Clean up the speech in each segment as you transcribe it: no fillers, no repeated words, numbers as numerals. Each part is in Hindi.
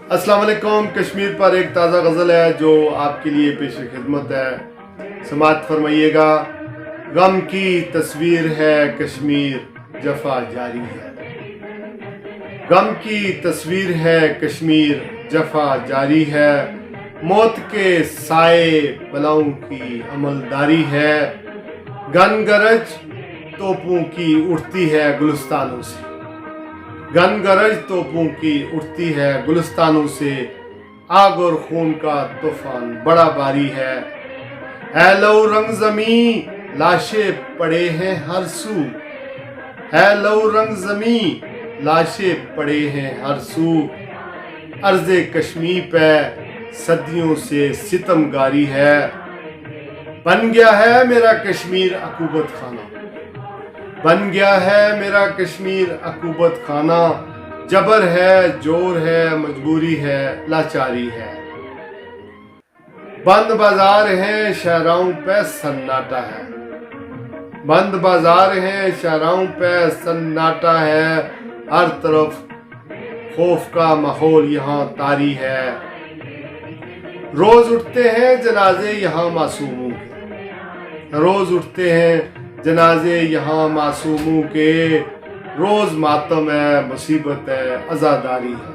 अस्सलाम वालेकुम। कश्मीर पर एक ताज़ा गज़ल है जो आपके लिए पेश खिदमत है, समात फरमाइएगा। गम की तस्वीर है कश्मीर, जफा जारी है। गम की तस्वीर है कश्मीर, जफा जारी है। मौत के साए बलाओं की अमलदारी है। गन गरज तोपों की उठती है गुलिस्तानों से। गन गरज तोपों की उठती है गुलिस्तानों से। आग और खून का तूफान बड़ा भारी है। है लहू रंग जमी लाशें पड़े हैं हर सू। है लहू रंग जमी लाशें पड़े हैं हर सू। अर्ज़े कश्मीर पे सदियों से सितमगारी है। बन गया है मेरा कश्मीर अकूबत खाना। बन गया है मेरा कश्मीर अकूबत खाना। जबर है, जोर है, मजबूरी है, लाचारी है। बंद बाजार है, शहराओं पे सन्नाटा है। बंद बाजार है, शहराओं पे सन्नाटा है। हर तरफ खौफ का माहौल यहाँ तारी है। रोज उठते हैं जनाजे यहाँ मासूमों के। रोज उठते हैं जनाजे यहाँ मासूमों के। रोज मातम है, मुसीबत है, अज़ादारी है।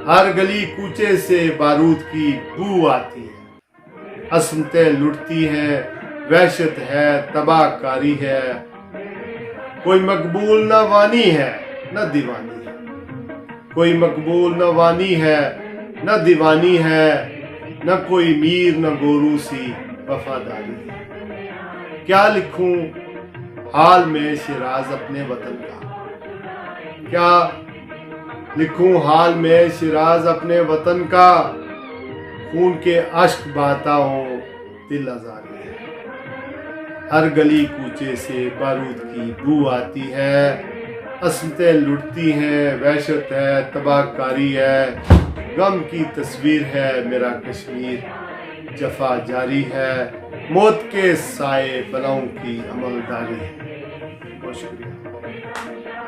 हर गली कूचे से बारूद की बू आती है। असमतें लुटती हैं, वहशत है, तबाहकारी है। कोई मकबूल न वानी है न दीवानी है। कोई मकबूल न वानी है न दीवानी है। न कोई मीर न गोरू सी वफादारी है। क्या लिखूं हाल में शिराज अपने वतन का। क्या लिखूं हाल में शिराज अपने वतन का। खून के अश्क बहाता हो दिल आजारी है। हर गली कूचे से बारूद की बू आती है। असमतें लुटती हैं, वहशत है, तबाहकारी है। गम की तस्वीर है मेरा कश्मीर, जफा जारी है। मौत के साए बलाओं की अमलदारी है। बहुत शुक्रिया।